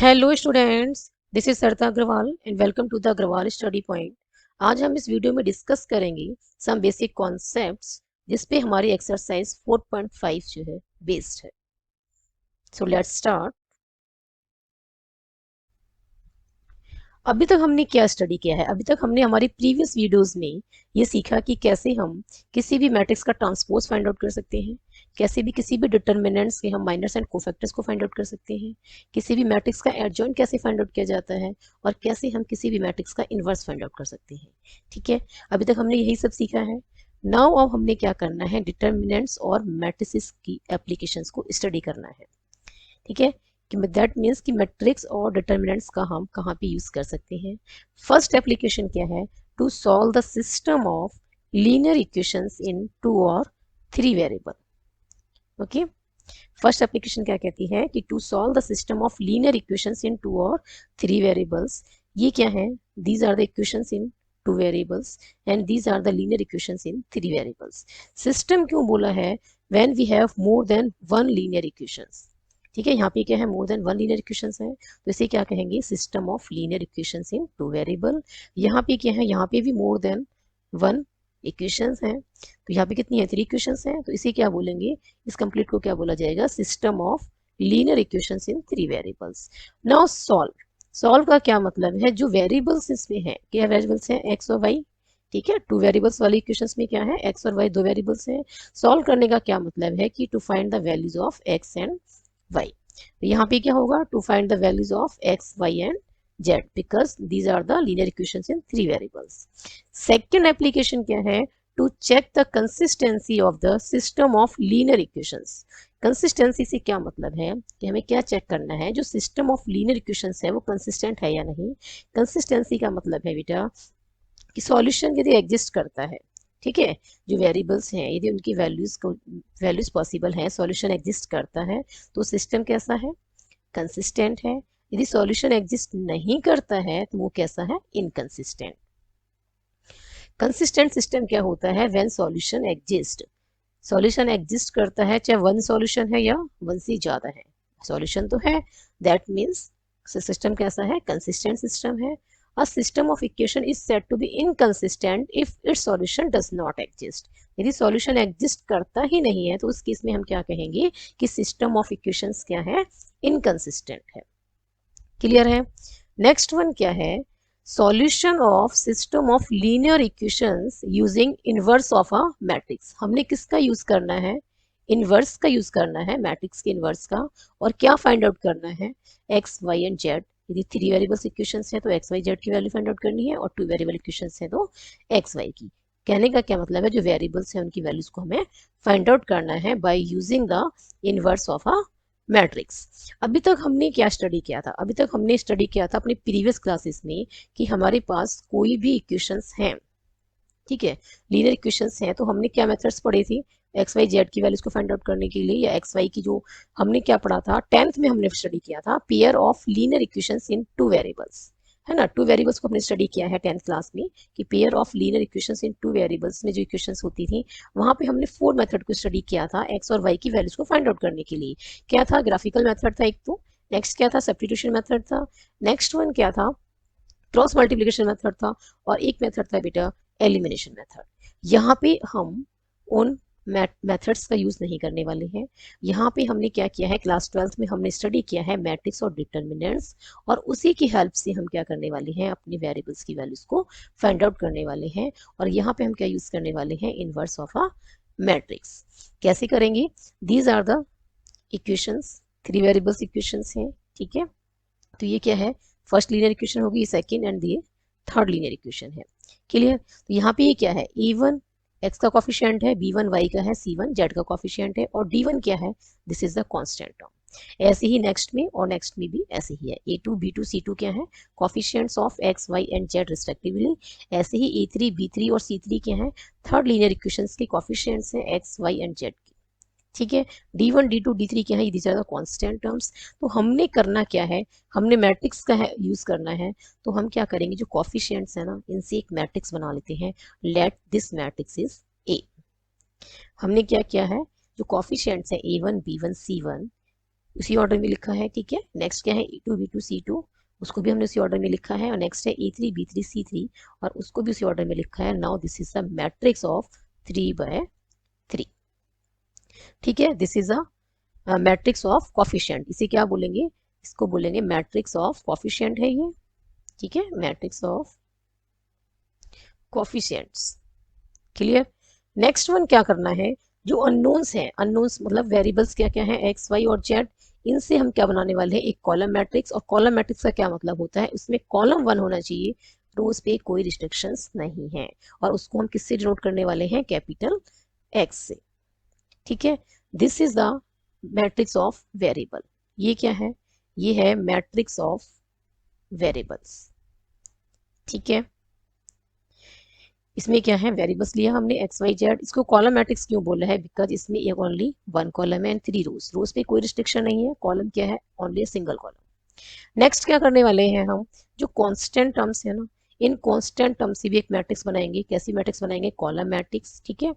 Hello students, this is Sarita Agrawal and welcome to the Agrawal study point. आज हम इस video में डिस्कस करेंगे सम बेसिक कॉन्सेप्ट्स जिस पे हमारी एक्सरसाइज 4.5 जो है बेस्ड है। So let's start. अभी तक हमने क्या स्टडी किया है? अभी तक हमने हमारी प्रीवियस वीडियोस में ये सीखा कि कैसे हम किसी भी मैट्रिक्स का ट्रांसपोज फाइंड आउट कर सकते हैं, कैसे भी किसी भी डिटर्मिनेंट्स के हम माइनर्स एंड कोफैक्टर्स को फाइंड आउट कर सकते हैं, किसी भी मैट्रिक्स का एडजॉइंट कैसे फाइंड आउट किया जाता है, और कैसे हम किसी भी मैट्रिक्स का इन्वर्स फाइंड आउट कर सकते हैं। ठीक है, अभी तक हमने यही सब सीखा है। नाउ अब हमने क्या करना है, डिटर्मिनेंट्स और मैट्रिसेस की एप्लीकेशंस को स्टडी करना है। ठीक है, कि दैट मीन्स कि मैट्रिक्स और डिटर्मिनेंट्स का हम कहाँ पे यूज कर सकते हैं। फर्स्ट एप्लीकेशन क्या है? To solve the system of linear equations in 2 और 3 वेरिएबल। ओके, फर्स्ट एप्लीकेशन क्या कहती है कि to solve the system of linear equations in 2 और 3 वेरिएबल्स। ये क्या है? These are the equations in 2 variables and these are the linear equations in 3 variables. System क्यों बोला है? When we have more than one linear equations. ठीक है, यहाँ पे क्या है? More than one linear equations है, तो इसे क्या कहेंगे? System of linear equations in 2 variable. यहाँ पे क्या है? यहाँ पे भी मोर देन वन इक्वेशंस हैं, तो यहाँ पे कितनी है? 3 इक्वेशंस हैं, तो इसे क्या बोलेंगे? इस कंप्लीट को क्या बोला जाएगा? System of linear equations in 3 variables. Now solve. Solve का क्या मतलब है? जो वेरिएबल्स इसमें है, क्या वेरिएबल्स हैं? एक्स और वाई। ठीक है, 2 वेरिएबल्स वाली इक्वेशंस में क्या है? एक्स और वाई 2 वेरिएबल्स हैं। सॉल्व करने का क्या मतलब है कि to find the values of X and Y. तो यहाँ पे क्या होगा? To find the values of x Y and Z, because these are the linear equations in 3 variables. Second application क्या है? To check the consistency of the system of linear equations. Consistency से क्या मतलब है कि हमें क्या चेक करना है? जो सिस्टम ऑफ लीनियर इक्वेशंस है वो कंसिस्टेंट है या नहीं। कंसिस्टेंसी का मतलब है बेटा कि सॉल्यूशन यदि एग्जिस्ट करता है, ठीक है, जो वेरिएबल्स हैं यदि उनकी वैल्यूज पॉसिबल हैं, सॉल्यूशन एग्जिस्ट करता है, तो सिस्टम कैसा है? कंसिस्टेंट है। यदि सॉल्यूशन एग्जिस्ट नहीं करता है तो वो कैसा है? इनकंसिस्टेंट। कंसिस्टेंट सिस्टम क्या होता है? When solution exist. Solution exist करता है, चाहे वन सॉल्यूशन है या वन से ज्यादा है, सॉल्यूशन तो है, दैट मीन्स सिस्टम कैसा है? कंसिस्टेंट सिस्टम है। A system of equation is said to be inconsistent if its solution does not exist. यदि सॉल्यूशन एग्जिस्ट करता ही नहीं है तो उस केस में हम क्या कहेंगे कि सिस्टम ऑफ इक्वेशंस क्या है? इनकंसिस्टेंट है। क्लियर है? नेक्स्ट वन क्या है? Solution of system of linear equations using inverse of a matrix. हमने किसका यूज करना है? इनवर्स का यूज करना है, मैट्रिक्स के इनवर्स का। और क्या फाइंड आउट करना है? X Y and Z. यदि 3 वेरिएबल्स इक्वेशंस है तो एक्स वाई जेड की वैल्यू फाइंड आउट करनी है, और 2 वेरिएबल इक्वेशंस है तो एक्स वाई की। कहने का क्या मतलब है? जो वेरिएबल्स है उनकी वैल्यूज को हमें फाइंड आउट करना है by using the inverse of a matrix. अभी तक हमने क्या स्टडी किया था? अभी तक हमने स्टडी किया था अपनी प्रीवियस क्लासेस में कि हमारे पास कोई भी इक्वेशंस हैं, ठीक है, लीनियर इक्वेशंस हैं, तो हमने क्या मेथड्स पढ़ी थी? एक्स वाई जेड की वैल्यूज को फाइंड आउट करने के लिए, या एक्स वाई की जो हमने क्या पढ़ा था 10th में, हमने स्टडी किया था pair of linear equations in 2 variables, है ना। 2 वेरिएबल्स को हमने स्टडी किया है 10th क्लास में कि pair of linear equations in 2 variables में जो इक्वेशंस होती थी, वहां पे हमने 4 मेथड को स्टडी किया था एक्स और वाई की वैल्यूज को फाइंड आउट करने के लिए। क्या था? ग्राफिकल मेथड था एक तो, नेक्स्ट क्या था? सब्स्टिट्यूशन मेथड था, नेक्स्ट वन क्या था? क्रॉस मल्टीप्लिकेशन मेथड था, और एक मेथड था बेटा एलिमिनेशन मेथड। यहाँ पे हम उन मेथड्स का यूज नहीं करने वाले हैं। यहाँ पे हमने क्या किया है? क्लास 12th में हमने स्टडी किया है मैट्रिक्स और डिटर्मिनेंट्स, और उसी की हेल्प से हम क्या करने वाले हैं? अपनी वेरिएबल्स की वैल्यूज को फाइंड आउट करने वाले हैं। और यहाँ पे हम क्या यूज करने वाले हैं? Inverse of a matrix. कैसे करेंगे? These are the equations, 3 variables equations हैं, ठीक है। तो ये क्या है? फर्स्ट लीनियर इक्वेशन होगी, सेकंड, एंड ये थर्ड लीनियर इक्वेशन है। क्लियर? तो यहाँ पे ये क्या है? e1 एक्स का कॉफिशिएंट है, b1 वाई का है, c1 जेड का कॉफिशिएंट है, और d1 क्या है? This is the constant term. ऐसे ही नेक्स्ट में और नेक्स्ट में भी ऐसे ही है। a2 b2 c2 क्या है? Coefficients of x Y and z respectively. ऐसे ही a3 b3 और c3 क्या है? थर्ड लीनियर इक्वेशंस के कॉफिशिएंट्स हैं एक्स वाई एंड जेड। ठीक है, d1 d2 d3 क्या है? These are the constant terms. तो हमने करना क्या है? हमने मैट्रिक्स का यूज करना है। तो हम क्या करेंगे? जो कॉफिशिएंट्स है ना, इनसे एक मैट्रिक्स बना लेते हैं। Let this matrix is a. हमने क्या किया है? जो कॉफिशिएंट्स है a1 b1 c1, उसी ऑर्डर में लिखा है, ठीक है। नेक्स्ट क्या है, E2 B2 C2, उसको भी हमने उसी ऑर्डर में लिखा है। और नेक्स्ट है A3 B3 C3, और उसको भी उसी ऑर्डर में लिखा है। Now this is the matrix of 3/3, ठीक है। This is a matrix of coefficient, इसे क्या बोलेंगे, इसको बोलेंगे मैट्रिक्स ऑफ कोफिशिएंट है ये, ठीक है, matrix of coefficients. Clear. Next one क्या करना है, जो अननोन्स हैं, अननोन्स मतलब वेरिएबल्स क्या क्या है, एक्स वाई और जेड, इनसे हम क्या बनाने वाले हैं, एक कॉलम मैट्रिक्स। और कॉलम मैट्रिक्स का क्या मतलब होता है, उसमें कॉलम 1 होना चाहिए, रोज पे कोई रिस्ट्रिक्शंस नहीं है, और उसको हम किससे डिनोट करने वाले हैं, कैपिटल एक्स से, ठीक है। This is the matrix of variable. ये क्या है, ये है मैट्रिक्स ऑफ वेरिएबल्स, ठीक है। इसमें क्या है, वेरिएबल्स लिया हमने एक्स वाई जेड। इसको कॉलम मैट्रिक्स क्यों बोला है, बिकॉज इसमें एक ओनली 1 कॉलम है एंड 3 रोज, रोज पे कोई रिस्ट्रिक्शन नहीं है, कॉलम क्या है, ओनली सिंगल कॉलम। नेक्स्ट क्या करने वाले हैं हम, जो कांस्टेंट टर्म्स है ना, इन कांस्टेंट टर्म से भी एक मैट्रिक्स बनाएंगे। कैसी मैट्रिक्स बनाएंगे, कॉलम मैट्रिक्स, ठीक है।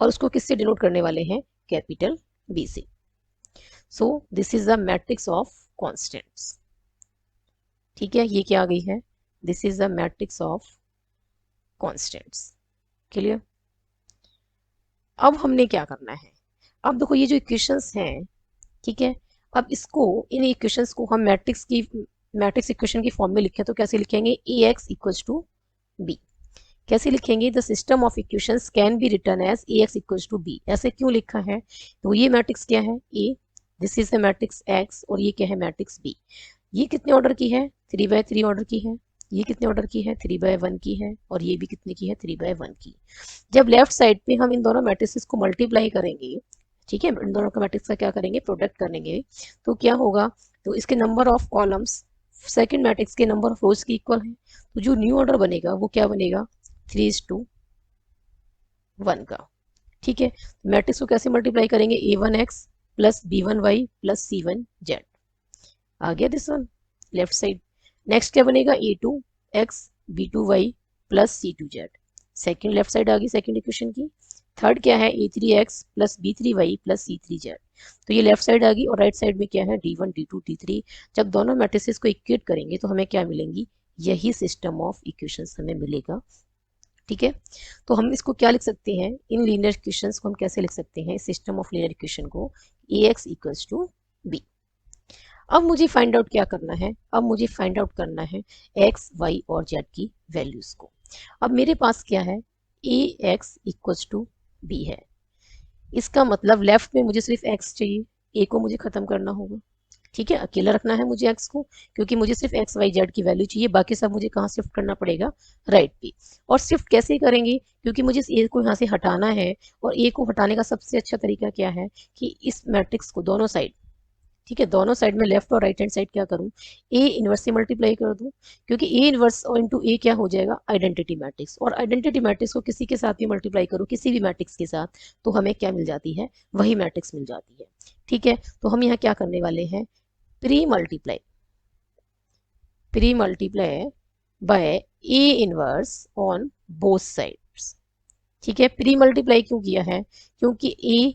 और उसको किससे डिनोट करने वाले हैं, कैपिटल बी से। So this is the matrix of constants, ठीक है। ये क्या आ गई है, this is the matrix of constants. Clear. अब हमने क्या करना है, अब देखो ये जो इक्वेशंस हैं, ठीक है, अब इसको, इन इक्वेशंस को हम मैट्रिक्स इक्वेशन की फॉर्म में लिखें तो कैसे लिखेंगे, A X equals to B. कैसे लिखेंगे, the system of equations can be written as A X equals to B. ऐसे क्यों लिखा है, तो ये मैट्रिक्स क्या है, A, this is the matrix X, और ये क्या है, मैट्रिक्स बी। ये कितने ऑर्डर की है, 3/3 ऑर्डर की है। ये कितने ऑर्डर की है, 3/1 की है। और ये भी कितने की है, 3/1 की। जब लेफ्ट साइड पे हम इन दोनों मैट्रिक्स को मल्टीप्लाई करेंगे, ठीक है, इन दोनों का मैट्रिक्स का क्या करेंगे, प्रोडक्ट करेंगे, तो क्या होगा, तो इसके number of columns second matrix के नंबर ऑफ रोज के इक्वल है। तो जो न्यू ऑर्डर बनेगा वो क्या बनेगा, 3:1 का, ठीक है। मैट्रिक्स को कैसे मल्टीप्लाई करेंगे, A1x plus B1y plus C1z, आ गया this one left side. Next क्या बनेगा, A2x B2y plus C2z, second left side आ गई सेकेंड इक्वेशन की। थर्ड क्या है, A3x plus B3y plus C3z, तो ये लेफ्ट साइड आ गई। और राइट साइड में क्या है, D1 D2 D3। जब दोनों मैट्रिसेस को इक्वेट करेंगे तो हमें क्या मिलेंगी, यही सिस्टम ऑफ इक्वेशंस हमें मिलेगा, ठीक है। तो हम इसको क्या लिख सकते हैं, इन लीनियर इक्वेशंस को हम कैसे लिख सकते हैं, सिस्टम ऑफ लीनियर इक्वेशन को, Ax इक्वल्स टू बी। अब मुझे फाइंड आउट क्या करना है, अब मुझे फाइंड आउट करना है एक्स वाई और जेड की वैल्यूज को। अब मेरे पास क्या है, ए एक्स इक्वल्स टू बी है, इसका मतलब लेफ्ट में मुझे सिर्फ एक्स चाहिए, ए को मुझे खत्म करना होगा, ठीक है, अकेला रखना है मुझे एक्स को, क्योंकि मुझे सिर्फ एक्स वाई जेड की वैल्यू चाहिए, बाकी सब मुझे कहाँ शिफ्ट करना पड़ेगा, राइट पे। और शिफ्ट कैसे करेंगे, क्योंकि मुझे इस ए को यहाँ से हटाना है, और ए को हटाने का सबसे अच्छा तरीका क्या है, कि इस मैट्रिक्स को दोनों साइड, ठीक है, दोनों साइड में लेफ्ट और राइट हैंड साइड क्या करूं, ए इनवर्स से मल्टीप्लाई कर दूं, क्योंकि ए इनवर्स और इंटू ए क्या हो जाएगा, आइडेंटिटी मैट्रिक्स। और आइडेंटिटी मैट्रिक्स को किसी के साथ भी मल्टीप्लाई करो, किसी भी मैट्रिक्स के साथ, तो हमें क्या मिल जाती है, वही मैट्रिक्स मिल जाती है, ठीक है। तो हम यहाँ क्या करने वाले हैं, pre multiply by A inverse on both sides, ठीक है। प्री मल्टीप्लाई क्यों किया है, क्योंकि ए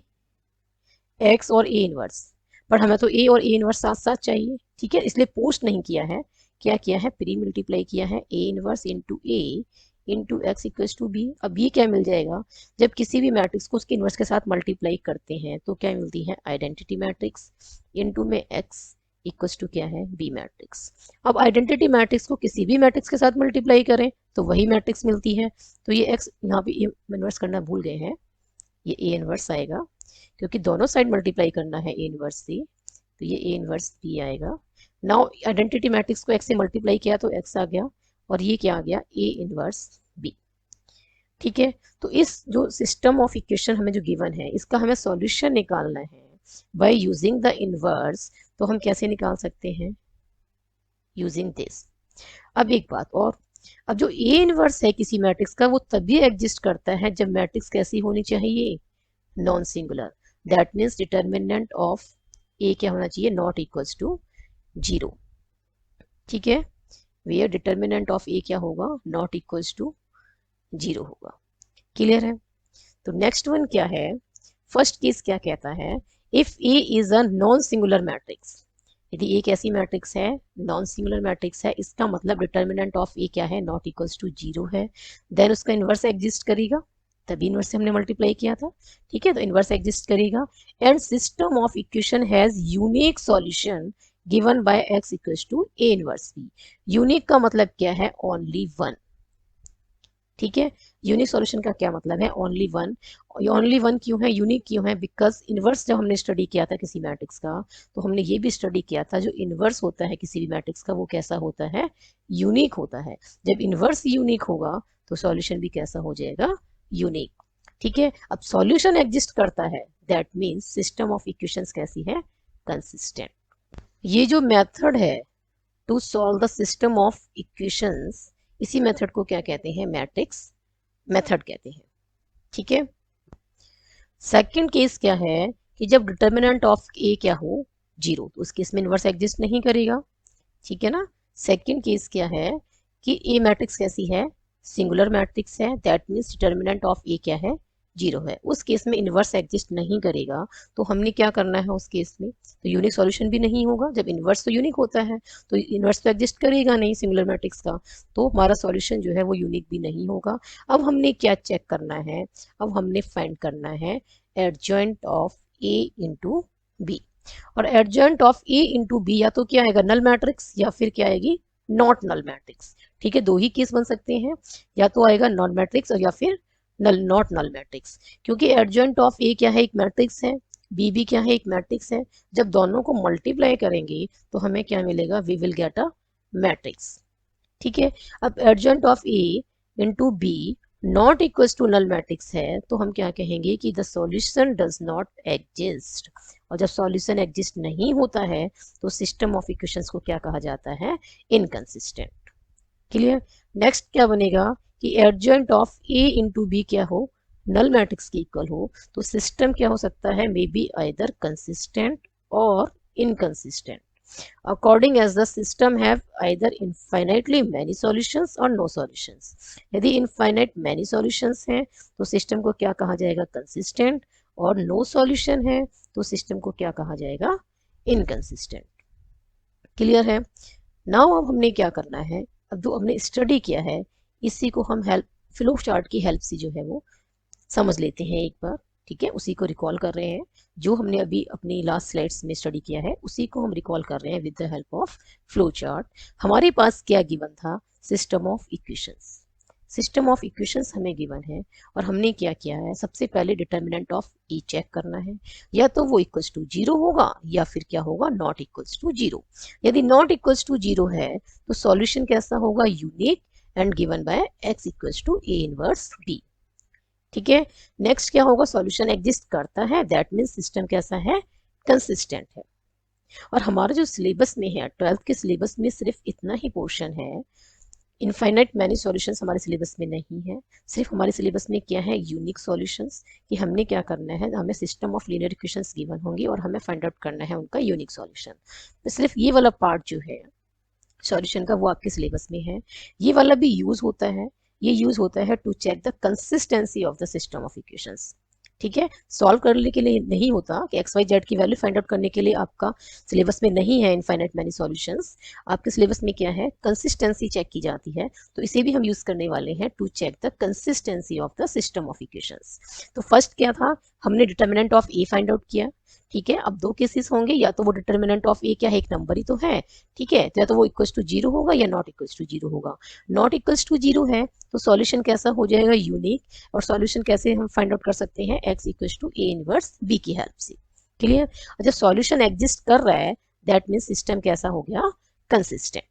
एक्स और ए इनवर्स, पर हमें तो ए और ए इनवर्स साथ साथ चाहिए, ठीक है, इसलिए पोस्ट नहीं किया है, क्या किया है, प्री मल्टीप्लाई किया है, A inverse into A into x equals to B. अब ये क्या मिल जाएगा, जब किसी भी मैट्रिक्स को उसके इनवर्स के साथ मल्टीप्लाई करते हैं तो क्या मिलती है, आइडेंटिटी मैट्रिक्स इंटू में एक्स इक्वल्स टू क्या है, बी मैट्रिक्स। अब आइडेंटिटी मैट्रिक्स को किसी भी मैट्रिक्स के साथ मल्टीप्लाई करें तो वही मैट्रिक्स मिलती है। तो ये एक्स यहाँ पे इनवर्स करना भूल गए हैं, ये ए इनवर्स आएगा, क्योंकि दोनों साइड मल्टीप्लाई करना है ए इनवर्स से, तो ये ए इनवर्स बी आएगा। नाउ आइडेंटिटी मैट्रिक्स को एक्स से मल्टीप्लाई किया तो एक्स आ गया, और ये क्या आ गया, ए इनवर्स बी, ठीक है। तो इस जो सिस्टम ऑफ इक्वेशन हमें जो गिवन है, इसका हमें सॉल्यूशन निकालना है बाय यूजिंग द इनवर्स। तो हम कैसे निकाल सकते हैं, यूजिंग दिस। अब एक बात और, अब जो ए इनवर्स है किसी मैट्रिक्स का, वो तभी एग्जिस्ट करता है जब मैट्रिक्स कैसी होनी चाहिए, non singular. That means determinant of A क्या होना चाहिए, नॉट इक्वल्स टू 0, ठीक है। वेयर डिटर्मिनेंट ऑफ ए क्या होगा, नॉट इक्वल्स टू 0 होगा। क्लियर है। तो नेक्स्ट वन क्या है, फर्स्ट केस क्या कहता है, if A is a non singular matrix, यदि एक ऐसी मैट्रिक्स है नॉन सिंगुलर मैट्रिक्स है, इसका मतलब डिटर्मिनेंट ऑफ ए क्या है, नॉट इक्वल्स टू 0 है, देन उसका इन्वर्स एग्जिस्ट करेगा, तभी इन्वर्स से हमने मल्टीप्लाई किया था, ठीक है, तो इन्वर्स एग्जिस्ट करेगा, and system of equation has unique solution given by x equals to A inverse B. Unique का मतलब क्या है, ओनली वन, ठीक है, यूनिक सॉल्यूशन का क्या मतलब है, ओनली वन। ओनली वन क्यों है, यूनिक क्यों है, बिकॉज इनवर्स जब हमने स्टडी किया था किसी मैट्रिक्स का, तो हमने ये भी स्टडी किया था जो इनवर्स होता है किसी भी मैट्रिक्स का वो कैसा होता है, यूनिक होता है। जब इनवर्स यूनिक होगा तो सॉल्यूशन भी कैसा हो जाएगा, यूनिक, ठीक है। अब सॉल्यूशन एग्जिस्ट करता है, that means system of equations कैसी है, कंसिस्टेंट। ये जो मेथड है to solve the system of equations, इसी मेथड को क्या कहते हैं, मैट्रिक्स मेथड कहते हैं, ठीक है। सेकंड केस क्या है कि जब डिटर्मिनेंट ऑफ ए क्या हो, 0, तो उस केस में इनवर्स एग्जिस्ट नहीं करेगा, ठीक है ना। सेकंड केस क्या है कि ए मैट्रिक्स कैसी है, सिंगुलर मैट्रिक्स है, that means determinant of A क्या है, 0 है, उस केस में इनवर्स एग्जिस्ट नहीं करेगा, तो हमने क्या करना है उस केस में, तो यूनिक सॉल्यूशन भी नहीं होगा, जब इनवर्स तो यूनिक होता है तो इनवर्स तो एग्जिस्ट करेगा नहीं सिंगुलर मैट्रिक्स का, तो हमारा सॉल्यूशन जो है वो यूनिक भी नहीं होगा। अब हमने क्या चेक करना है, अब हमने फाइंड करना है adjoint of A into B, और adjoint of A into B या तो क्या आएगा, नल मैट्रिक्स, या फिर क्या आएगी, नॉट नल मैट्रिक्स, ठीक है, दो ही केस बन सकते हैं, या तो आएगा नॉन मैट्रिक्स और या फिर नल नॉट नल मैट्रिक्स, क्योंकि एडजॉइंट ऑफ ए क्या है, एक मैट्रिक्स है, बी भी क्या है, एक मैट्रिक्स है, जब दोनों को मल्टीप्लाई करेंगे तो हमें क्या मिलेगा, we will get a matrix, ठीक है। अब adjoint of A into B not equals to null matrix है, तो हम क्या कहेंगे कि the solution does not exist, और जब सॉल्यूशन एग्जिस्ट नहीं होता है तो सिस्टम ऑफ इक्वेशंस को क्या कहा जाता है, इनकंसिस्टेंट, क्लियर। नेक्स्ट क्या बनेगा कि adjoint of A into B क्या हो, नल मैट्रिक्स के इक्वल हो, तो सिस्टम क्या हो सकता है, मे बी आइदर कंसिस्टेंट और inconsistent, according as the system have either infinitely many solutions or no solutions। यदि infinite many solutions हैं तो सिस्टम को क्या कहा जाएगा, consistent, और no solution है तो सिस्टम को क्या कहा जाएगा, inconsistent, क्लियर है। नाउ अब हमने क्या करना है, अब जो हमने स्टडी किया है इसी को हम हेल्प फ्लो चार्ट की हेल्प से जो है वो समझ लेते हैं एक बार, ठीक है, उसी को रिकॉल कर रहे हैं, जो हमने अभी अपनी लास्ट स्लाइड्स में स्टडी किया है उसी को हम रिकॉल कर रहे हैं with the help of flow chart. हमारे पास क्या गिवन था, system of equations, system of equations हमें गिवन है, और हमने क्या किया है, सबसे पहले डिटर्मिनेंट ऑफ ई चेक करना है, या तो वो इक्वल्स टू 0 होगा या फिर क्या होगा, नॉट इक्वल्स टू 0। यदि नॉट इक्वल्स टू 0 है तो सॉल्यूशन कैसा होगा, unique and given by x equals to A inverse B, ठीक है। नेक्स्ट क्या होगा, सॉल्यूशन एग्जिस्ट करता है, दैट मीन्स सिस्टम कैसा है, कंसिस्टेंट है। और हमारा जो सिलेबस में है 12th के सिलेबस में सिर्फ इतना ही पोर्शन है, इनफाइनाइट मैनी सॉल्यूशंस हमारे सिलेबस में नहीं है, सिर्फ हमारे सिलेबस में क्या है, यूनिक सॉल्यूशंस, कि हमने क्या करना है, हमें system of linear equations given होंगी और हमें फाइंड आउट करना है उनका यूनिक सॉल्यूशन, तो सिर्फ ये वाला पार्ट जो है सॉल्यूशन का वो आपके सिलेबस में है। ये वाला भी यूज होता है, ये यूज होता है to check the consistency of the system of equations, ठीक है, सॉल्व करने के लिए नहीं होता कि एक्स वाई जेड की वैल्यू फाइंड आउट करने के लिए आपका सिलेबस में नहीं है इनफाइनाइट मैनी सॉल्यूशंस, आपके सिलेबस में क्या है, कंसिस्टेंसी चेक की जाती है, तो इसे भी हम यूज करने वाले हैं to check the consistency of the system of equations. तो फर्स्ट क्या था, हमने determinant of A find out किया, ठीक है। अब दो केसेस होंगे, या तो वो डिटर्मिनेंट ऑफ ए क्या है, एक नंबर ही तो है, ठीक है, तो या तो वो इक्वल्स टू 0 होगा या नॉट इक्वल्स टू 0 होगा। नॉट इक्वल्स टू 0 है तो सॉल्यूशन कैसा हो जाएगा, यूनिक, और सॉल्यूशन कैसे हम फाइंड आउट कर सकते हैं, x equals to A inverse B की हेल्प से, क्लियर। जब सॉल्यूशन एग्जिस्ट कर रहा है दैट मीन्स सिस्टम कैसा हो गया, कंसिस्टेंट।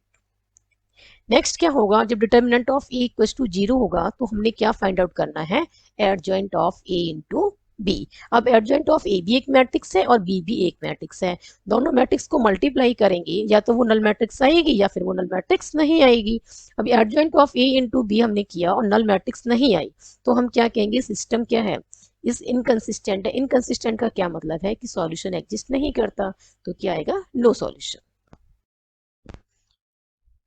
नेक्स्ट क्या होगा, जब determinant of A equals to 0 होगा तो हमने क्या फाइंड आउट करना है, adjoint of A into B. अब एडजॉइंट ऑफ ए भी एक मैट्रिक्स है और बी भी एक मैट्रिक्स है, दोनों मैट्रिक्स को मल्टीप्लाई करेंगे या तो वो नल मैट्रिक्स आएगी या फिर वो नल मैट्रिक्स नहीं आएगी। अब adjoint of A into B हमने किया और नल मैट्रिक्स नहीं आई, तो हम क्या कहेंगे, सिस्टम क्या है, इस इनकंसिस्टेंट है। इनकंसिस्टेंट का क्या मतलब है कि सॉल्यूशन एग्जिस्ट नहीं करता, तो क्या आएगा, no solution.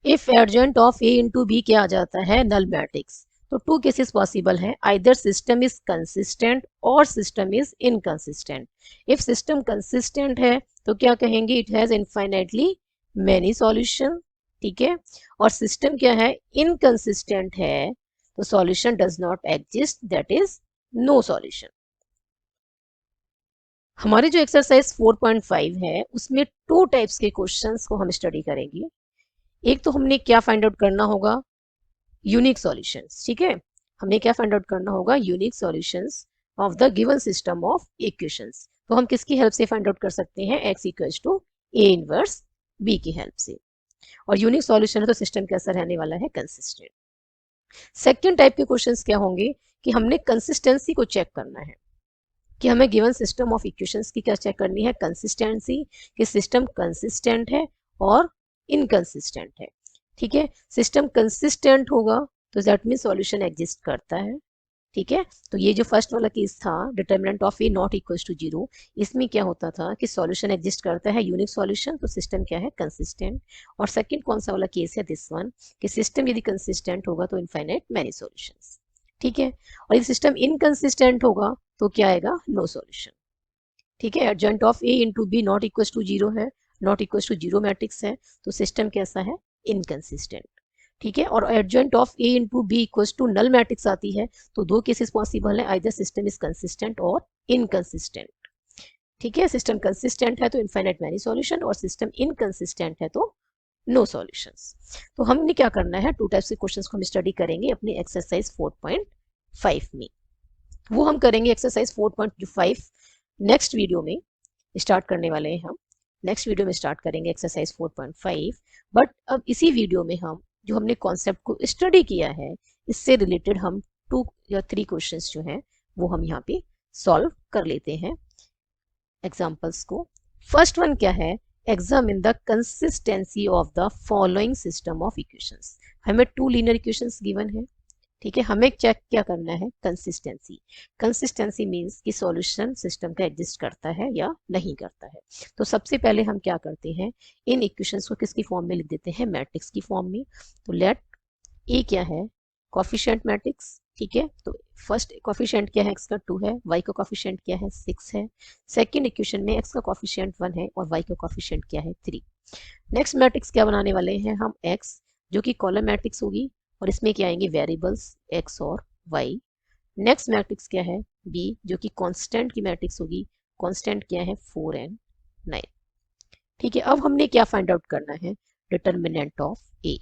If adjoint of A into B क्या आ जाता है, नल मैट्रिक्स, तो टू केसेस पॉसिबल है, आइदर सिस्टम इज कंसिस्टेंट और system is inconsistent. If system consistent है तो क्या कहेंगे, it has infinitely many solution, ठीक है। और सिस्टम क्या है, इनकंसिस्टेंट है, तो solution does not exist, that is no solution. हमारे जो एक्सरसाइज 4.5 है उसमें टू टाइप्स के क्वेश्चंस को हम स्टडी करेंगे। एक तो हमने क्या फाइंड आउट करना होगा, यूनिक सॉल्यूशंस, ठीक है। हमने क्या फाइंड आउट करना होगा, unique solutions of the given system of equations. तो हम किसकी हेल्प से फाइंड आउट कर सकते हैं, x equals to a inverse b की हेल्प से। और यूनिक सॉल्यूशन है तो सिस्टम कैसा रहने वाला है, कंसिस्टेंट। सेकेंड टाइप के क्वेश्चंस क्या होंगे कि हमने कंसिस्टेंसी को चेक करना है, कि हमें गिवन सिस्टम ऑफ इक्वेशंस की क्या चेक करनी है, कंसिस्टेंसी, कि सिस्टम कंसिस्टेंट है और इनकंसिस्टेंट है, ठीक है। सिस्टम कंसिस्टेंट होगा तो दैट मीन सॉल्यूशन एग्जिस्ट करता है, ठीक है। तो ये जो फर्स्ट वाला केस था, determinant of A not equals to 0, इसमें क्या होता था कि सॉल्यूशन एग्जिस्ट करता है, यूनिक सॉल्यूशन, तो सिस्टम क्या है, कंसिस्टेंट। और सेकंड कौन सा वाला केस है, दिस वन, कि सिस्टम यदि कंसिस्टेंट होगा तो इनफाइनाइट मैनी सॉल्यूशंस, ठीक है। और यदि सिस्टम इनकंसिस्टेंट होगा तो क्या आएगा, नो सॉल्यूशन, ठीक है। Adjoint of A into B not equals to 0 है, नॉट इक्वल्स टू 0 मैट्रिक्स है, तो सिस्टम कैसा है, इनकंसिस्टेंट, ठीक है। और adjoint of A into B equals to null matrix आती है, तो दो केसेस पॉसिबल है, आइदर सिस्टम इज कंसिस्टेंट और इनकंसिस्टेंट, ठीक है। सिस्टम कंसिस्टेंट है तो इनफाइनाइट मैनी सॉल्यूशन, और सिस्टम इनकंसिस्टेंट है तो नो सॉल्यूशंस। तो हमने क्या करना है, टू टाइप्स के क्वेश्चंस को हम स्टडी करेंगे अपनी एक्सरसाइज 4.5 में। वो हम करेंगे एक्सरसाइज 4.5 नेक्स्ट वीडियो में स्टार्ट करने वाले हैं हम। नेक्स्ट वीडियो में स्टार्ट करेंगे एक्सरसाइज 4.5। बट अब इसी वीडियो में हम जो हमने कॉन्सेप्ट को स्टडी किया है, इससे रिलेटेड हम 2 या 3 क्वेश्चंस जो हैं वो हम यहाँ पे सॉल्व कर लेते हैं एग्जाम्पल्स को। फर्स्ट वन क्या है, examine the consistency of the following system of equations. हमें 2 लीनियर इक्वेशंस गिवन है, ठीक है। हमें चेक क्या करना है, कंसिस्टेंसी। कंसिस्टेंसी मींस कि सॉल्यूशन सिस्टम का एग्जिस्ट करता है या नहीं करता है। तो सबसे पहले हम क्या करते हैं, इन इक्वेशंस को किसकी फॉर्म में लिख देते हैं, मैट्रिक्स की फॉर्म में। तो लेट ए क्या है, कोफिशिएंट मैट्रिक्स, ठीक है। तो फर्स्ट कोफिशिएंट क्या है, x का 2 है, y का कोफिशिएंट क्या है, 6 है। सेकंड इक्वेशन में x का कोफिशिएंट 1 है और y का कोफिशिएंट क्या है, 3। नेक्स्ट मैट्रिक्स क्या बनाने वाले हैं हम, x, जो कि कॉलम मैट्रिक्स होगी, और इसमें क्या आएंगे, वेरिएबल्स x और y। नेक्स्ट मैट्रिक्स क्या है, b, जो कि कांस्टेंट की मैट्रिक्स होगी, कांस्टेंट क्या है, 4 and 9, ठीक है। अब हमने क्या फाइंड आउट करना है, determinant of a।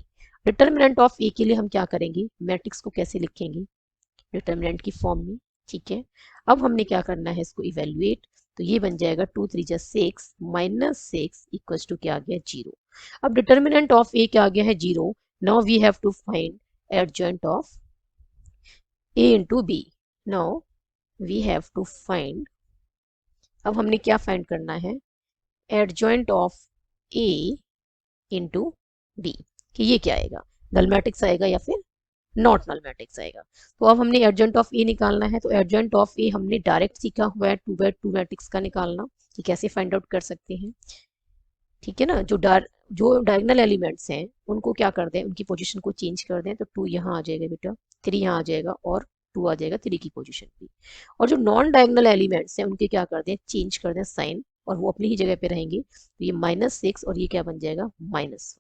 Determinant of a के लिए हम क्या करेंगे, मैट्रिक्स को कैसे लिखेंगे, डिटर्मिनेंट की फॉर्म में, ठीक है। अब हमने क्या करना है, इसको इवेल्युएट, तो ये बन जाएगा 2 3 जा 6 -6 इक्वल्स टू क्या आ गया, 0। अब डिटर्मिनेंट ऑफ a क्या आ गया है, 0। Now we have to find adjoint of a into b. Now we have to find, अब हमने क्या फाइंड करना है, adjoint of a into b, कि ये क्या आएगा, नल मैट्रिक्स आएगा या फिर नॉट नल मैट्रिक्स आएगा। तो अब हमने एडजॉइंट ऑफ ए निकालना है, तो एडजॉइंट ऑफ ए हमने डायरेक्ट सीखा हुआ है 2/2 मैट्रिक्स का निकालना, कि कैसे फाइंड आउट कर सकते हैं, ठीक है ना। जो डायगोनल एलिमेंट्स हैं उनको क्या कर दें, उनकी पोजीशन को चेंज कर दें, तो 2 यहाँ आ जाएगा बेटा, 3 यहाँ आ जाएगा और 2 आ जाएगा 3 की पोजीशन पे। और जो नॉन डायगोनल एलिमेंट्स हैं उनके क्या कर दें, चेंज कर दें साइन, और वो अपनी ही जगह पे रहेंगे। तो ये -6 और ये क्या बन जाएगा, -1।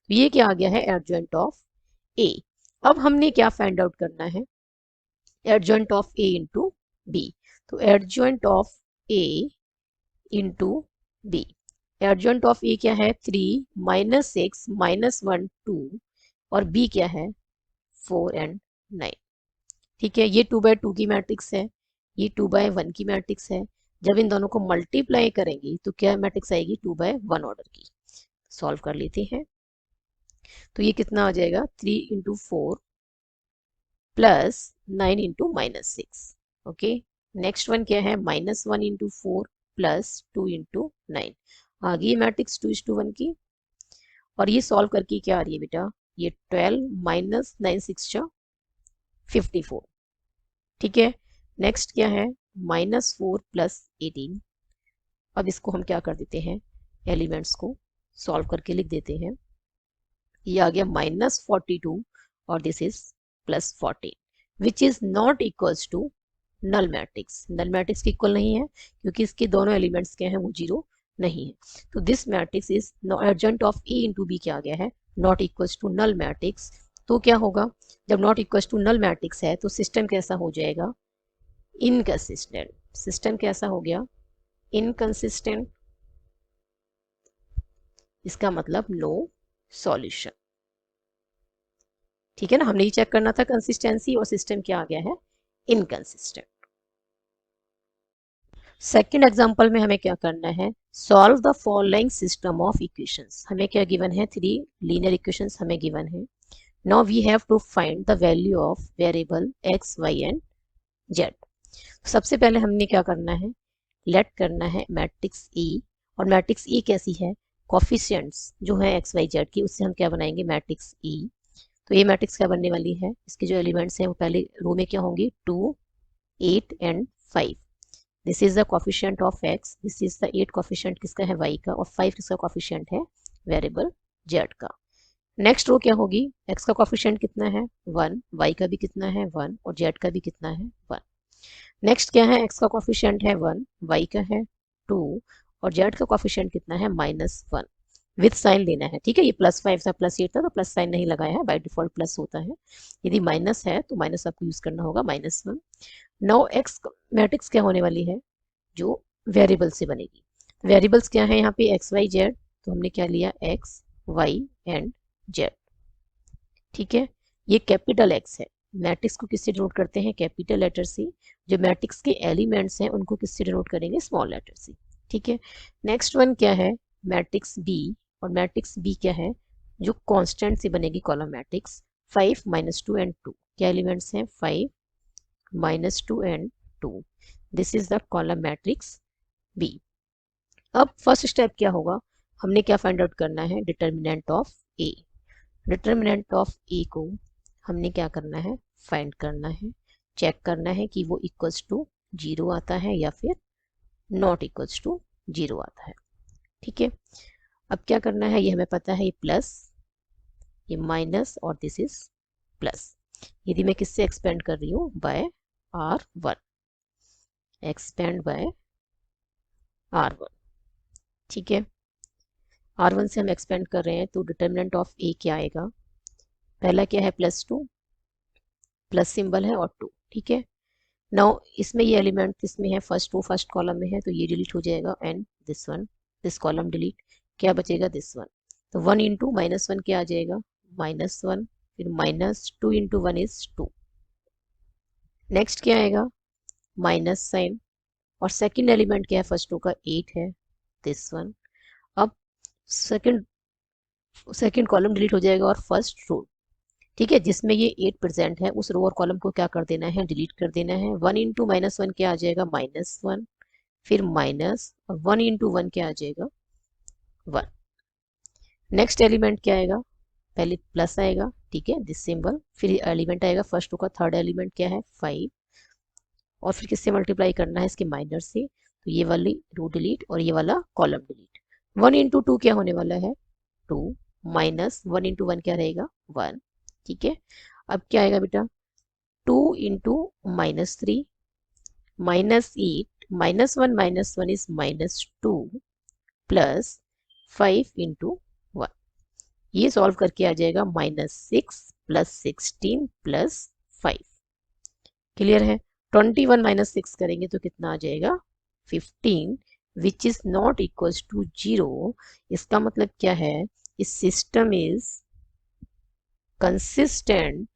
तो ये क्या आ गया है, एडजॉइंट ऑफ ए। अब हमने क्या फाइंड आउट करना है, adjoint of A into B. तो adjoint of A into B, adjoint of A क्या है, 3 -6 -1 2, और बी क्या है, 4 and 9, ठीक है। ये 2/2 की मैट्रिक्स है, ये 2/1 की मैट्रिक्स है। जब इन दोनों को मल्टीप्लाई करेंगे तो क्या मैट्रिक्स आएगी, 2/1 ऑर्डर की। सॉल्व कर लेते हैं, तो ये कितना आ जाएगा, 3 × 4 + 9 × -6, ओके। नेक्स्ट वन क्या है, -1 × 4 + 2 × 9, आ गई मैट्रिक्स 2:1 की। और ये सॉल्व करके क्या आ रही है बेटा, ये 12 - 9 6 54, ठीक है। नेक्स्ट क्या है, -4 + 18। अब इसको हम क्या कर देते हैं, एलिमेंट्स को सॉल्व करके लिख देते हैं। ये आ गया -42 और this is plus 14 which is not equals to null matrix. Null matrix के इक्वल नहीं है क्योंकि इसके दोनों एलिमेंट्स क्या हैं, वो जीरो नहीं है। तो this matrix is adjoint of A into B क्या आ गया है, not equals to null matrix. तो क्या होगा, जब not equals to null matrix है तो सिस्टम कैसा हो जाएगा, इनकंसिस्टेंट। सिस्टम कैसा हो गया, इनकंसिस्टेंट। इसका मतलब नो सॉल्यूशन। ठीक है ना, हमने ये चेक करना था कंसिस्टेंसी, और सिस्टम क्या आ गया है, इनकंसिस्टेंट। सेकेंड एग्जांपल में हमें क्या करना है, solve the following system of equations. हमें क्या गिवन है, 3 लीनियर इक्वेशंस हमें गिवन है। Now we have to find the value of variable x Y and z. सबसे पहले हमने क्या करना है, लेट करना है मैट्रिक्स ई, और मैट्रिक्स ई कैसी है, कोफिशिएंट्स जो है एक्स वाई जेड की, उससे हम क्या बनाएंगे, मैट्रिक्स ई। तो ये मैट्रिक्स क्या बनने वाली है, इसके जो एलिमेंट्स हैं वो पहले रो में क्या होंगी, 2, 8 and 5। This is the coefficient of x, this is the 8 coefficient किसका है, वाई का, और 5 किसका कोफिशिएंट है, वेरिएबल जेड का। नेक्स्ट रो क्या होगी, एक्स का कोफिशिएंट कितना है 1, वाई का भी कितना है 1, और जेड का भी कितना है 1। नेक्स्ट क्या है, एक्स का कोफिशिएंट है 1, वाई का है 2, और जेड का कोफिशिएंट कितना है -1। विथ साइन लेना है, ठीक है, ये +5 था +8 था तो प्लस साइन नहीं लगाया है, बाय डिफॉल्ट प्लस होता है। यदि माइनस है तो माइनस आपको यूज करना होगा, -1। नाउ एक्स मैट्रिक्स क्या होने वाली है, जो वेरिएबल से बनेगी। वेरिएबल्स क्या है यहाँ पे, एक्स वाई जेड, तो हमने क्या लिया, एक्स वाई एंड जेड। ठीक है, ये कैपिटल एक्स है। मैट्रिक्स को किससे डिनोट करते हैं, कैपिटल लेटर से। जो मैट्रिक्स के एलिमेंट्स हैं उनको किससे डिनोट करेंगे, स्मॉल लेटर से। ठीक है, नेक्स्ट वन क्या है, मैट्रिक्स बी, और मैट्रिक्स बी क्या है, जो कांस्टेंट से बनेगी कॉलम मैट्रिक्स, 5 -2 एंड 2। क्या एलिमेंट्स हैं, 5 -2 and 2। This is the column matrix B. अब फर्स्ट स्टेप क्या होगा, हमने क्या फाइंड आउट करना है, determinant of A. Determinant of A को हमने क्या करना है, फाइंड करना है, चेक करना है कि वो इक्वल्स टू 0 आता है या फिर नॉट इक्वल्स टू 0 आता है। ठीक है, अब क्या करना है, ये हमें पता है, ये प्लस, ये माइनस, और दिस इज प्लस। यदि मैं किससे एक्सपेंड कर रही हूँ, bye R1, expand bye R1। ठीक है, R1 से हम एक्सपेंड कर रहे हैं तो डिटर्मिनेंट ऑफ ए क्या आएगा, पहला क्या है, +2, प्लस सिंबल है, और 2। ठीक है, नाउ इसमें ये एलिमेंट किसमें है, फर्स्ट रो फर्स्ट कॉलम में है, तो ये डिलीट हो जाएगा, and this one, this column delete, क्या बचेगा, दिस वन। तो 1 इंटू -1 क्या आ जाएगा, -1, फिर -2 इंटू 1 इज 2। नेक्स्ट क्या आएगा, माइनस साइन, और सेकेंड एलिमेंट क्या है, फर्स्ट रो का 8 है, दिस वन। अब सेकेंड कॉलम डिलीट हो जाएगा और फर्स्ट रो, ठीक है, जिसमें ये 8 प्रेजेंट है, उस रो और कॉलम को क्या कर देना है, डिलीट कर देना है। 1 इंटू -1 क्या आ जाएगा, -1, फिर माइनस, और 1 इंटू 1 क्या आ जाएगा, 1। नेक्स्ट एलिमेंट क्या आएगा, पहले प्लस आएगा, ठीक है, दिस सिंबल, फिर एलिमेंट आएगा फर्स्ट रो का, थर्ड एलिमेंट क्या है, 5, और फिर किससे मल्टीप्लाई करना है, इसके माइनर से, तो ये वाली रो डिलीट और ये वाला कॉलम डिलीट। 1 इंटू 2 क्या होने वाला है, 2, माइनस 1 इंटू 1 क्या रहेगा, 1। ठीक है, अब क्या आएगा बेटा, 2 इंटू -3, -8, -1 इज -2, प्लस 5 इंटू 1। ये सॉल्व करके आ जाएगा -6 प्लस 16 प्लस 5। क्लियर है, 21 -6 करेंगे तो कितना आ जाएगा, 15, which is not equals to 0। इसका मतलब क्या है, इस system is consistent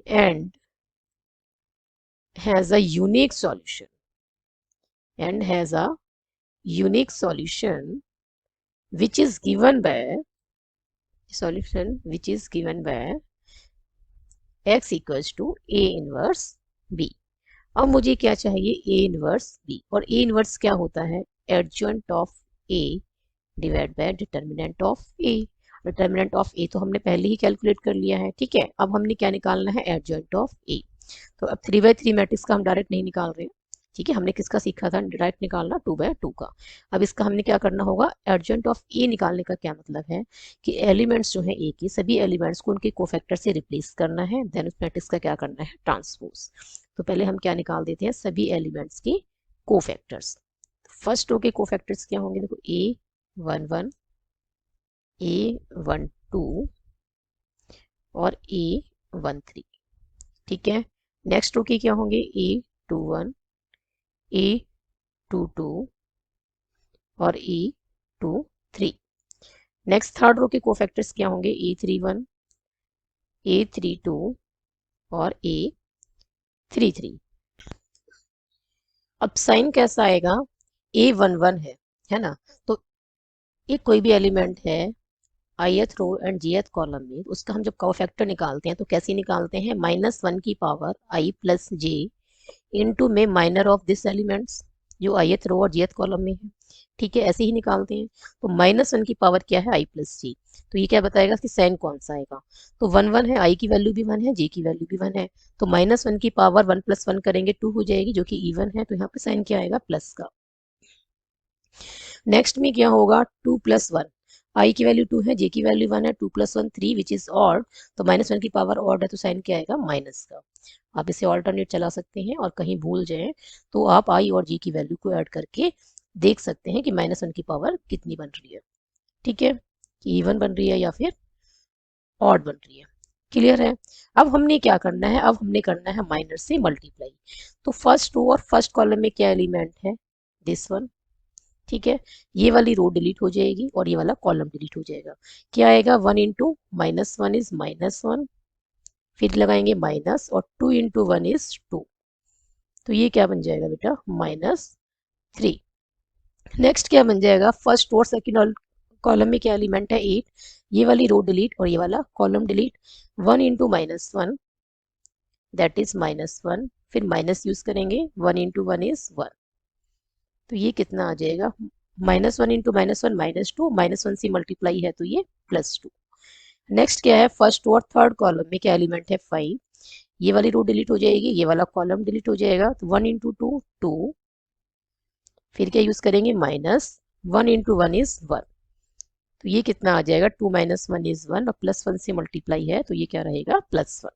and has a unique solution, and has a unique solution which is given by x equals to a inverse b। अब मुझे क्या चाहिए, a inverse b, और a inverse क्या होता है, adjoint of a divide by determinant of a। Determinant of a तो हमने पहले ही कैलकुलेट कर लिया है। ठीक है, अब हमने क्या निकालना है, एडजॉइंट ऑफ a। तो अब 3/3 मैट्रिक्स का हम डायरेक्ट नहीं निकाल रहे हैं, ठीक है, हमने किसका सीखा था डायरेक्ट निकालना 2/2 का। अब इसका हमने क्या करना होगा, एडजॉइंट ऑफ ए निकालने का क्या मतलब है कि एलिमेंट्स जो है ए के सभी एलिमेंट्स को उनके कोफैक्टर से रिप्लेस करना है, देन उस मैट्रिक्स का क्या करना है, ट्रांसपोज। तो पहले हम क्या निकाल देते हैं, सभी एलिमेंट्स के कोफैक्टर्स। फर्स्ट रो के कोफैक्टर्स क्या होंगे, देखो A11 A12 और A13, ठीक है। नेक्स्ट रो के क्या होंगे, A21 A22 और A23। नेक्स्ट थर्ड रो के कोफैक्टर्स क्या होंगे, A31 A32 और A33। अब साइन कैसा आएगा, A11 है ना, तो एक कोई भी एलिमेंट है ith row and jth column में, उसका हम जब कोफैक्टर निकालते हैं तो कैसे निकालते हैं, -1 की power i plus J into में माइनर ऑफ दिस एलिमेंट्स जो ith रो और jth कॉलम में है, ठीक है, ऐसे ही निकालते हैं। तो -1 की पावर क्या है, i प्लस जे, तो ये क्या बताएगा कि साइन कौन सा आएगा, तो 1 1 है, i की वैल्यू भी 1 है, j की वैल्यू भी 1 है, तो -1 की पावर 1 + 1 करेंगे 2 हो जाएगी जो कि इवन है, तो यहाँ पे साइन क्या आएगा, प्लस का। नेक्स्ट में क्या होगा, 2 + 1, i की वैल्यू 2 है, j की वैल्यू 1 है, 2 + 1 3 विच इज ऑड, तो -1 की पावर ऑड है तो साइन क्या आएगा, माइनस का। आप इसे ऑल्टरनेट चला सकते हैं और कहीं भूल जाएं तो आप i और j की वैल्यू को ऐड करके देख सकते हैं कि -1 की पावर कितनी बन रही है, ठीक है, कि इवन बन रही है या फिर ऑड बन रही है। क्लियर है। अब हमने क्या करना है, अब हमने करना है माइनर से मल्टीप्लाई। तो फर्स्ट रो और फर्स्ट कॉलम में क्या एलिमेंट है, दिस वन, ठीक है, ये वाली रो डिलीट हो जाएगी और ये वाला कॉलम डिलीट हो जाएगा। क्या आएगा, 1 × -1 इज -1, फिर लगाएंगे माइनस, और 2 × 1 इज 2, तो ये क्या बन जाएगा बेटा, -3। नेक्स्ट क्या बन जाएगा, फर्स्ट और सेकंड कॉलम में क्या एलिमेंट है, 8, ये वाली रो डिलीट और ये वाला कॉलम डिलीट। 1 × -1 दैट इज -1, फिर माइनस यूज करेंगे, 1 × 1 इज 1, तो ये कितना आ जाएगा, -1 × -1 -2, -1 से मल्टीप्लाई है तो ये +2। नेक्स्ट क्या है, फर्स्ट और थर्ड कॉलम में क्या एलिमेंट है, 5, ये वाली रो डिलीट हो जाएगी, ये वाला कॉलम डिलीट हो जाएगा, तो 1 × 2 2, फिर क्या यूज करेंगे, -1 × 1 इज 1, तो ये कितना आ जाएगा, 2 - 1 इज 1 और +1 से मल्टीप्लाई है तो ये क्या रहेगा, +1।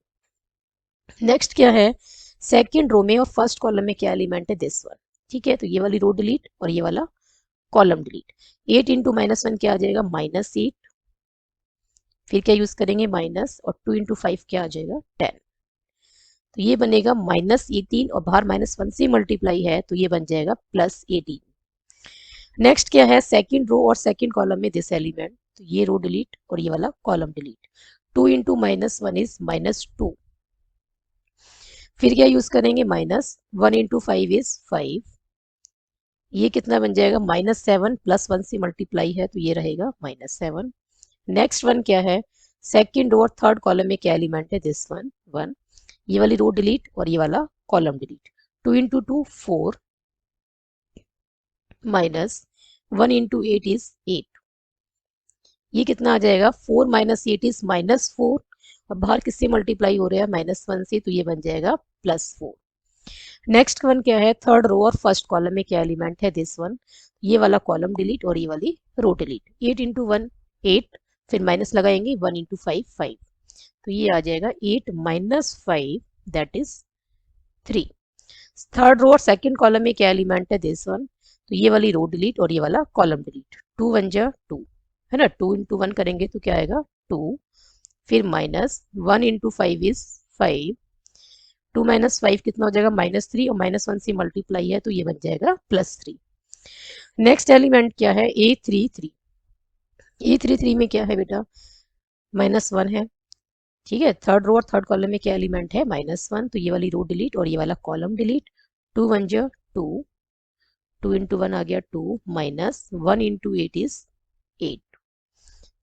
नेक्स्ट क्या है, सेकेंड रो में और फर्स्ट कॉलम में क्या एलिमेंट है, दिस वन, ठीक है, तो ये वाली रो डिलीट और ये वाला कॉलम डिलीट। 8 × -1 क्या आ जाएगा, -8, फिर क्या यूज करेंगे, माइनस, और 2 × 5 क्या आ जाएगा, 10, तो ये बनेगा -18, और बाहर -1 से मल्टीप्लाई है तो ये बन जाएगा +18। नेक्स्ट क्या है, सेकंड रो और सेकंड कॉलम में दिस एलिमेंट, तो ये रो डिलीट और ये वाला कॉलम डिलीट। 2 × -1 इज -2, फिर क्या यूज करेंगे, -1 × 5 इज 5, ये कितना बन जाएगा, -7, +1 से मल्टीप्लाई है तो ये रहेगा -7। नेक्स्ट वन क्या है, सेकंड और थर्ड कॉलम में क्या एलिमेंट है, दिस वन 1, ये वाली रो डिलीट और ये वाला कॉलम डिलीट। 2 × 2 4, -1 × 8 इज 8, ये कितना आ जाएगा, 4 - 8 इज -4, और बाहर किससे मल्टीप्लाई हो रहा है, -1 से, तो ये बन जाएगा +4। नेक्स्ट वन क्या है, थर्ड रो और फर्स्ट कॉलम में क्या एलिमेंट है, दिस वन, ये वाला कॉलम डिलीट और ये वाली रो डिलीट। 8 × 1 8, फिर माइनस लगाएंगे, 1 × 5 5, तो ये आ जाएगा 8 - 5 दैट इज 3। थर्ड रो और सेकंड कॉलम में क्या एलिमेंट है, दिस वन, तो ये वाली रो डिलीट और ये वाला कॉलम डिलीट। 2 × 1 = 2 है ना, 2 × 1 करेंगे तो क्या आएगा, 2, फिर -1 × 5 इज 5, 2 - 5 कितना हो जाएगा, -3, और -1 से मल्टीप्लाई है तो ये बन जाएगा +3। नेक्स्ट एलिमेंट क्या है, A33, A33 में क्या है बेटा, -1 है, ठीक है, थर्ड रो और थर्ड कॉलम में क्या एलिमेंट है, -1, तो ये वाली रो डिलीट और ये वाला कॉलम डिलीट। 2 × 1 = 2, 2 × 1 आ गया 2, -1 × 8 इज 8,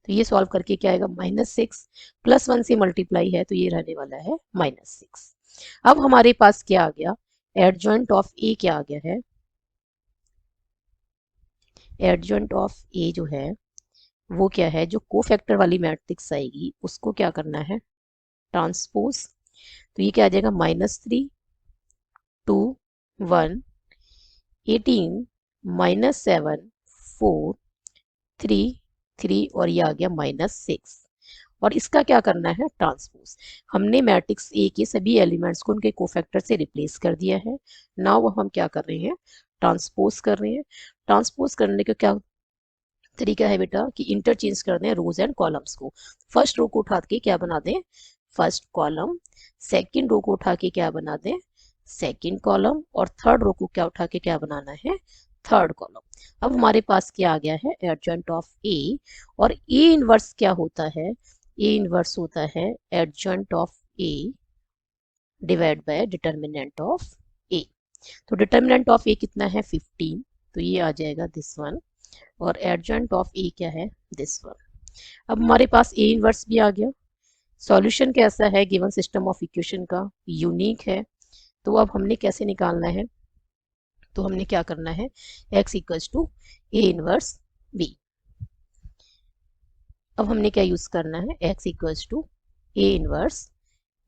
तो ये सॉल्व करके क्या आएगा, -6, +1 से मल्टीप्लाई है तो ये रहने वाला है -6। अब हमारे पास क्या आ गया, एडजॉइंट ऑफ ए क्या आ गया है, एडजॉइंट ऑफ ए जो है वो क्या है, जो कोफैक्टर वाली मैट्रिक्स आएगी उसको क्या करना है, ट्रांसपोज, तो ये क्या आ जाएगा, -3 2 1 18 -7 4 3 3 और ये आ गया -6। और इसका क्या करना है, ट्रांसपोज। हमने मैट्रिक्स ए के सभी एलिमेंट्स को उनके कोफैक्टर से रिप्लेस कर दिया है। नाउ हम क्या कर रहे हैं, ट्रांसपोज कर रहे हैं। ट्रांसपोज करने का क्या तरीका है बेटा कि इंटरचेंज कर दें रोज एंड कॉलम्स को। फर्स्ट रो को उठा के क्या बना दें, फर्स्ट कॉलम। सेकंड रो को उठा के क्या बना दें, सेकंड कॉलम। और थर्ड रो को क्या उठा के क्या बनाना है, थर्ड कॉलम। अब हमारे पास क्या आ गया है, एडजॉइंट ऑफ ए। और ए इनवर्स क्या होता है, ए इनवर्स होता है adjoint of A divide by determinant of A. तो डिटर्मिनेंट ऑफ ए कितना है, 15, तो ये आ जाएगा दिस वन। और एडजॉइंट ऑफ ए क्या है, दिस वन। अब हमारे पास ए इनवर्स भी आ गया। सॉल्यूशन कैसा है, गिवन सिस्टम ऑफ इक्वेशन का यूनिक है। तो अब हमने कैसे निकालना है, तो हमने क्या करना है, x equals to A inverse B. अब हमने क्या यूज करना है, x equals to A inverse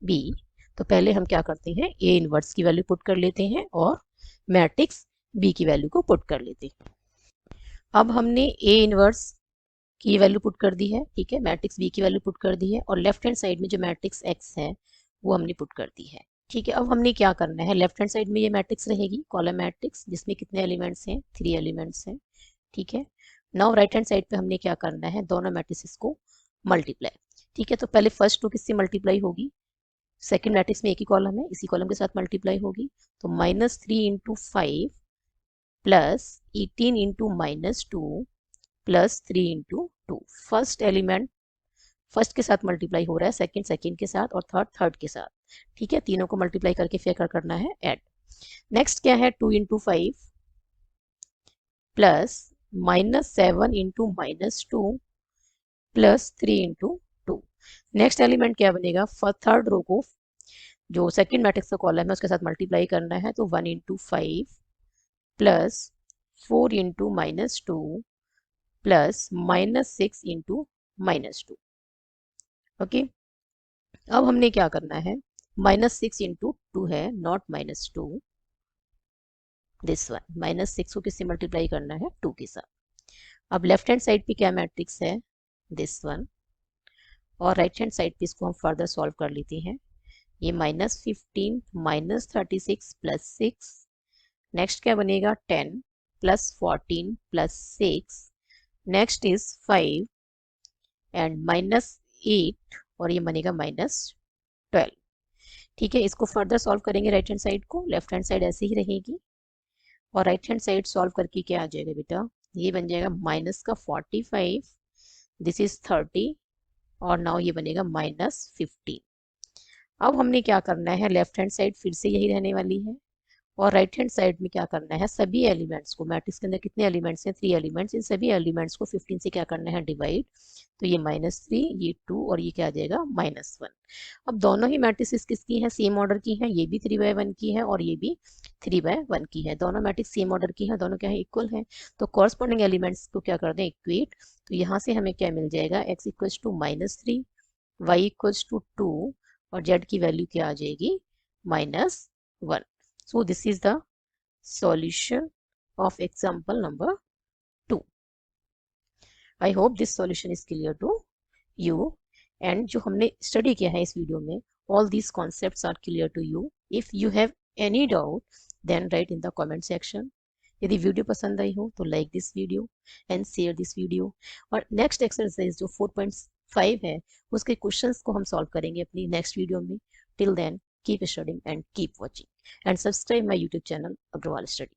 B. तो पहले हम क्या करते हैं, ए इनवर्स की वैल्यू पुट कर लेते हैं और मैट्रिक्स बी की वैल्यू को पुट कर लेते हैं। अब हमने ए इनवर्स की वैल्यू पुट कर दी है, ठीक है, मैट्रिक्स बी की वैल्यू पुट कर दी है, और लेफ्ट हैंड साइड में जो मैट्रिक्स एक्स है वो हमने पुट कर दी है, ठीक है। अब हमने क्या करना है, लेफ्ट हैंड साइड में ये मैट्रिक्स रहेगी, कॉलम मैट्रिक्स, जिसमें कितने एलिमेंट्स हैं, 3 एलिमेंट्स हैं, ठीक है। नाउ राइट हैंड साइड पे हमने क्या करना है, दोनों मैट्रिक्स को मल्टीप्लाई, ठीक है। तो पहले फर्स्ट रो किससे मल्टीप्लाई होगी, सेकेंड मैट्रिक्स में एक ही कॉलम है, इसी कॉलम के साथ मल्टीप्लाई होगी। तो -3 × 5 plus 18 × -2 plus 3 × 2। First element first के साथ मल्टीप्लाई हो रहा है, सेकंड सेकंड के साथ, और थर्ड थर्ड के साथ, ठीक है। तीनों को मल्टीप्लाई करके फिर करना है ऐड। नेक्स्ट क्या है, 2 × 5 प्लस -7 × -2 प्लस 3 × 2। नेक्स्ट एलिमेंट क्या बनेगा, थर्ड रो को जो सेकंड मैट्रिक्स का कॉलम है उसके साथ मल्टीप्लाई करना है। तो 1 × 5 प्लस 4 × -2 प्लस -6 × -2। ओके, अब हमने क्या करना है, -6 × 2 है, नॉट -2, दिस वन। -6 को किससे मल्टीप्लाई करना है, 2 के साथ। अब लेफ्ट हैंड साइड पे क्या मैट्रिक्स है, दिस वन। और राइट हैंड साइड पे इसको हम फर्दर सॉल्व कर लेते हैं। ये -15 -36 प्लस 6। नेक्स्ट क्या बनेगा, 10 plus 14 plus 6। Next is 5 and -8 और ये बनेगा -12, ठीक है। इसको फर्दर सॉल्व करेंगे राइट हैंड साइड को, लेफ्ट हैंड साइड ऐसे ही रहेगी। और राइट हैंड साइड सॉल्व करके क्या आ जाएगा बेटा, ये बन जाएगा माइनस का 45, दिस इज 30, और नाउ ये बनेगा -15। अब हमने क्या करना है, लेफ्ट हैंड साइड फिर से यही रहने वाली है, और राइट हैंड साइड में क्या करना है, सभी एलिमेंट्स को, मैट्रिक्स के अंदर कितने एलिमेंट्स हैं, 3 एलिमेंट्स, इन सभी एलिमेंट्स को 15 से क्या करना है, डिवाइड। तो ये -3, ये 2, और ये क्या आ जाएगा, -1। अब दोनों ही मैट्रिक्स किसकी हैं, सेम ऑर्डर की हैं, ये भी 3/1 की है और ये भी 3/1 की है। दोनों मैट्रिक्स सेम ऑर्डर की है, दोनों क्या है, इक्वल है। तो कॉरस्पॉन्डिंग एलिमेंट्स को क्या कर दें, इक्वेट। तो यहाँ से हमें क्या मिल जाएगा, x equals to -3, y equals to 2, और z की वैल्यू क्या आ जाएगी, -1। So this is the solution of example number 2. I hope this solution is clear to you. And जो हमने स्टडी किया है इस वीडियो में, all these concepts are clear to you. If you have any doubt, then write in the comment section. यदि video पसंद आई हो तो like this video and share this video. और नेक्स्ट एक्सरसाइज जो 4.5 है उसके क्वेश्चंस को हम सॉल्व करेंगे अपनी नेक्स्ट वीडियो में। Till then keep studying and keep watching, and subscribe my YouTube channel Agrawal Study.